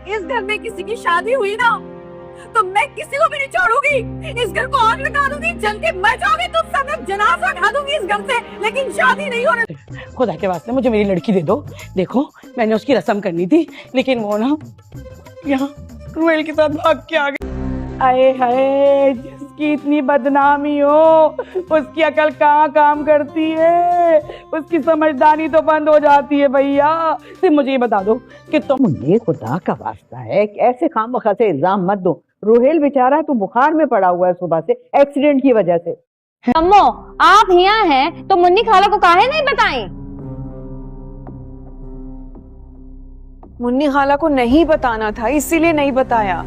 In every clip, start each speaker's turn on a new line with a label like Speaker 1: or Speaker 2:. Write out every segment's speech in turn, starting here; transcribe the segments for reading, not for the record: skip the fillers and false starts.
Speaker 1: इस घर में किसी की शादी हुई ना तो मैं किसी को भी नहीं छोड़ूंगी। इस घर को आग लगा दूंगी, जल के मर जाओगे तुम सब लोग, जनाजा उठा दूंगी इस घर से, लेकिन शादी नहीं होने।
Speaker 2: खुदा के वास्ते मुझे मेरी लड़की दे दो। देखो मैंने उसकी रस्म करनी थी, लेकिन वो ना यहाँ रुहेल के साथ भाग के आ गई। आए हाय, जिसकी इतनी बदनामी हो उसकी अकल कहाँ काम करती है, उसकी समझदारी तो बंद हो जाती है। भैया सिर्फ मुझे ये बता दो कि तुम,
Speaker 3: ये खुदा का वास्ता है कि ऐसे खामखा से इल्जाम मत दो। रोहेल बेचारा है तो बुखार में पड़ा हुआ है सुबह से, एक्सीडेंट की वजह से।
Speaker 4: अम्मो आप यहाँ हैं तो मुन्नी खाला को काहे नहीं बताएं?
Speaker 1: मुन्नी खाला को नहीं बताना था, इसीलिए नहीं बताया।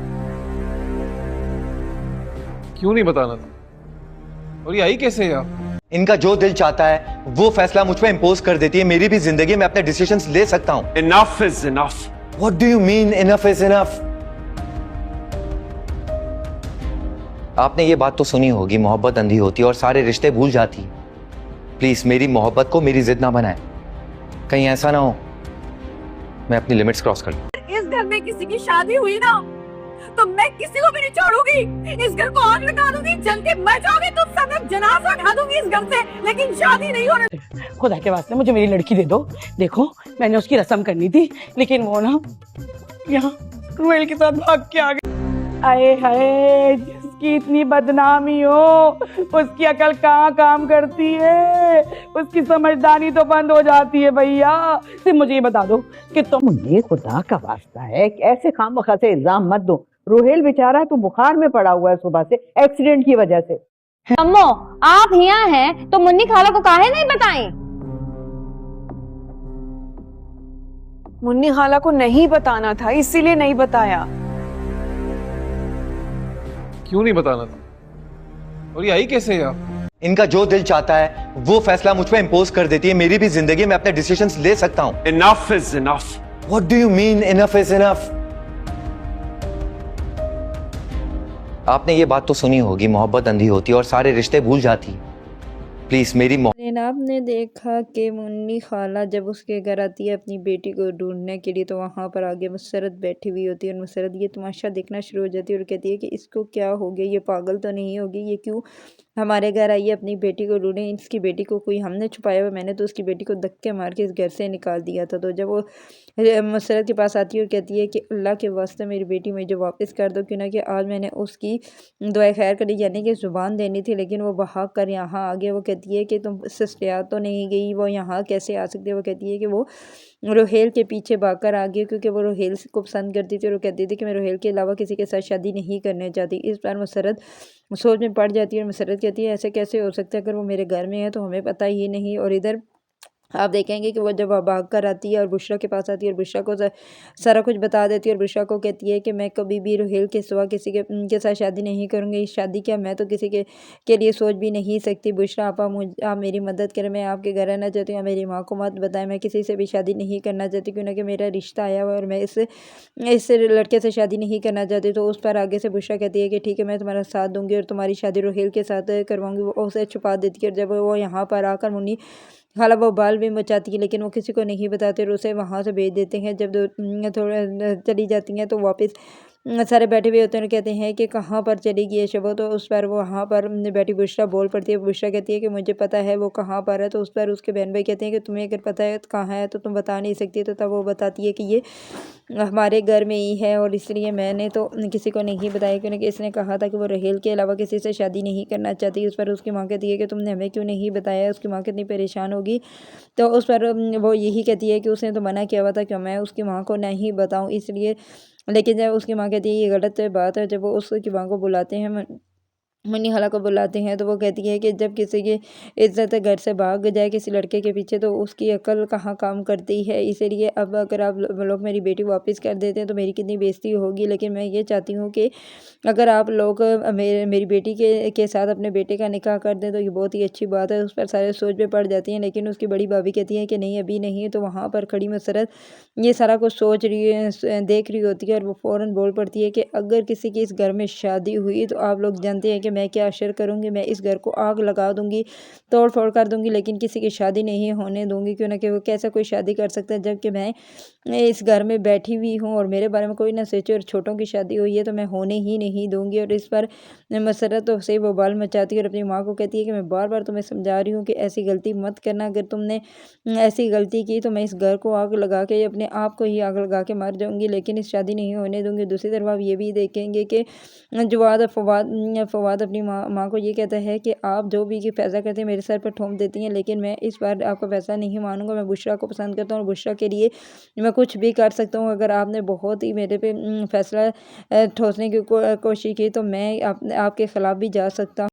Speaker 5: क्यों नहीं बताना था? और ये आई कैसे है आप?
Speaker 6: इनका जो दिल चाहता है वो फैसला मुझ पे इम्पोज कर देती है। मेरी भी जिंदगी में अपने डिसीजंस ले सकता हूं।
Speaker 5: Enough is enough.
Speaker 6: What do you mean enough is enough? आपने ये बात तो सुनी होगी, मोहब्बत अंधी होती है और सारे रिश्ते भूल जाती है। प्लीज मेरी मोहब्बत को मेरी जिद ना बनाए, कहीं ऐसा ना हो मैं अपनी लिमिट्स क्रॉस कर लूं।
Speaker 1: इस घर में किसी की शादी हुई ना तो मैं किसी को भी नहीं छोड़ूंगी। इस घर को आग लगा दूंगी, जल के मर जाओगे तुम सब लोग, जनाजा उठा दूंगी इस घर से, लेकिन शादी नहीं होने।
Speaker 2: खुदा के वास्ते मुझे मेरी लड़की दे दो। देखो मैंने उसकी रस्म करनी थी, लेकिन वो ना यहाँ रुहेल के साथ भाग के आ गई। आए हाय, जिसकी इतनी बदनामी हो उसकी अकल कहाँ काम करती है, उसकी समझदारी तो बंद हो जाती है। भैया सिर्फ मुझे ये बता दो कि तुम,
Speaker 3: ये खुदा का वास्ता है कि ऐसे खामखा से इल्जाम मत दो। रोहेल बेचारा है तो बुखार में पड़ा हुआ है सुबह से, एक्सीडेंट की वजह से।
Speaker 4: अम्मो आप यहाँ हैं तो मुन्नी खाला को काहे नहीं बताएं?
Speaker 1: मुन्नी खाला को नहीं बताना था, इसीलिए नहीं बताया।
Speaker 5: क्यों नहीं बताना था? और ये आई कैसे है आप?
Speaker 6: इनका जो दिल चाहता है वो फैसला मुझ पे इम्पोज कर देती है। मेरी भी जिंदगी में अपने डिसीजंस ले सकता हूं।
Speaker 5: Enough is enough.
Speaker 6: What do you mean enough is enough? आपने ये बात तो सुनी होगी, मोहब्बत अंधी होती है और सारे रिश्ते भूल जाती है। प्लीज मेरी
Speaker 7: जनाब ने देखा कि मुन्नी खाला जब उसके घर आती है अपनी बेटी को ढूंढने के लिए, तो वहाँ पर आगे मुसरत बैठी हुई होती है और मुसरत ये तमाशा देखना शुरू हो जाती है और कहती है कि इसको क्या हो गया, ये पागल तो नहीं होगी, ये क्यों हमारे घर आई है अपनी बेटी को ढूंढे। इसकी बेटी को कोई हमने छुपाया हुआ, मैंने तो उसकी बेटी को धक्के मार के इस घर से निकाल दिया था। तो जब वो मुसरत के पास आती है और कहती है कि अल्लाह के वास्ते मेरी बेटी मुझे वापस कर दो, क्यों ना कि आज मैंने उसकी दुआ खैर करी, यानी कि ज़ुबान देनी थी, लेकिन वो भाग कर यहाँ आ गया। वो कहती है कि तुम सस्तिया तो नहीं गई, वो यहाँ कैसे आ सकती है। वो कहती है कि वो रोहेल के पीछे भागकर आ गई, क्योंकि वो रोहेल को पसंद करती थी और वो कहती थी कि मैं रोहेल के अलावा किसी के साथ शादी नहीं करना चाहती। इस बार मुसरत सोच में पड़ जाती है और मुसरत कहती है ऐसे कैसे हो सकता है, अगर वो मेरे घर में है तो हमें पता ही नहीं। और इधर आप देखेंगे कि वो जब भाग कर आती है और बुशरा के पास आती है और बुशरा को सारा कुछ बता देती है और बुशरा को कहती है कि मैं कभी भी रोहेल के सिवा किसी के साथ शादी नहीं करूँगी। इस शादी क्या, मैं तो किसी के लिए सोच भी नहीं सकती। बुशरा आप मेरी मदद करें, मैं आपके घर रहना चाहती हूँ, मेरी माँ को मत बताएं, मैं किसी से भी शादी नहीं करना चाहती, क्यों ना कि मेरा रिश्ता आया हुआ और मैं इस लड़के से शादी नहीं करना चाहती। तो उस पर आगे से बुशरा कहती है कि ठीक है मैं तुम्हारा साथ दूंगी और तुम्हारी शादी रोहेल के साथ करवाऊंगी। वो उसे छुपा देती है और जब वो यहाँ पर आकर मुन्नी खाला वो बाल भी मचाती है, लेकिन वो किसी को नहीं बताते और उसे वहाँ से भेज देते हैं। जब थोड़ा चली जाती हैं तो वापस सारे बैठे हुए होते हैं, कहते हैं कि कहाँ पर चली गई है शबो। तो उस पर वो वहाँ पर बैठी बुशरा बोल पड़ती है। बुशरा कहती है कि मुझे पता है वो कहाँ पर है। तो उस पर उसके बहन भाई कहते हैं कि तुम्हें अगर पता है तो कहाँ है तो तुम बता नहीं सकती। तो तब वो बताती है कि ये हमारे घर में ही है और इसलिए मैंने तो किसी को नहीं बताया, क्योंकि इसने कहा था कि वो रोहेल के अलावा किसी से शादी नहीं करना चाहती। उस पर उसकी माँ कहती है कि तुमने हमें क्यों नहीं बताया। उसकी माँ कितनी परेशान होगी। तो उस पर वो यही कहती है कि उसने तो मना किया हुआ था कि मैं उसकी माँ को नहीं बताऊँ, इसलिए। लेकिन जब उसकी माँ कहती है ये गलत बात है, जब वो उसकी माँ को बुलाते हैं, मुन्नी खाला को बुलाते हैं, तो वो कहती है कि जब किसी की इज्जत घर से भाग जाए किसी लड़के के पीछे तो उसकी अकल कहाँ काम करती है। इसीलिए अब अगर आप लोग मेरी बेटी वापस कर देते हैं तो मेरी कितनी बेइज्जती होगी। लेकिन मैं ये चाहती हूँ कि अगर आप लोग मेरी बेटी के साथ अपने बेटे का निकाह कर दें तो ये बहुत ही अच्छी बात है। उस पर सारे सोच में पड़ जाती हैं, लेकिन उसकी बड़ी भाभी कहती है कि नहीं अभी नहीं। तो वहाँ पर खड़ी मुसरत ये सारा कुछ सोच रही है, देख रही होती है और वो फ़ौरन बोल पड़ती है कि अगर किसी की इस घर में शादी हुई तो आप लोग जानते हैं कि मैं क्या अशर करूँगी, मैं इस घर को आग लगा दूँगी, तोड़ फोड़ कर दूँगी, लेकिन किसी की शादी नहीं होने दूँगी। क्यों ना कि वो कैसा कोई शादी कर सकता है, जबकि मैं इस घर में बैठी हुई हूँ और मेरे बारे में कोई ना सोचे और छोटों की शादी हुई है तो मैं होने ही नहीं दूंगी। और इस पर मसरत तो से वो बाल मचाती है और अपनी माँ को कहती है कि मैं बार बार तुम्हें समझा रही हूँ कि ऐसी गलती मत करना, अगर तुमने ऐसी गलती की तो मैं इस घर को आग लगा के अपने आप को ही आग लगा के मर जाऊंगी, लेकिन इस शादी नहीं होने दूंगी। दूसरी तरफ आप ये भी देखेंगे कि जवाद फवाद अपनी माँ को ये कहता है कि आप जो भी फैसला करते हैं मेरे सर पर ठोंक देती हैं, लेकिन मैं इस बार आपका फैसला नहीं मानूंगा। मैं बुशरा को पसंद करता हूँ और बुशरा के लिए मैं कुछ भी कर सकता हूँ। अगर आपने बहुत ही मेरे पे फैसला ठोसने की कोशिश की तो मैं आपके ख़िलाफ़ भी जा सकता हूँ।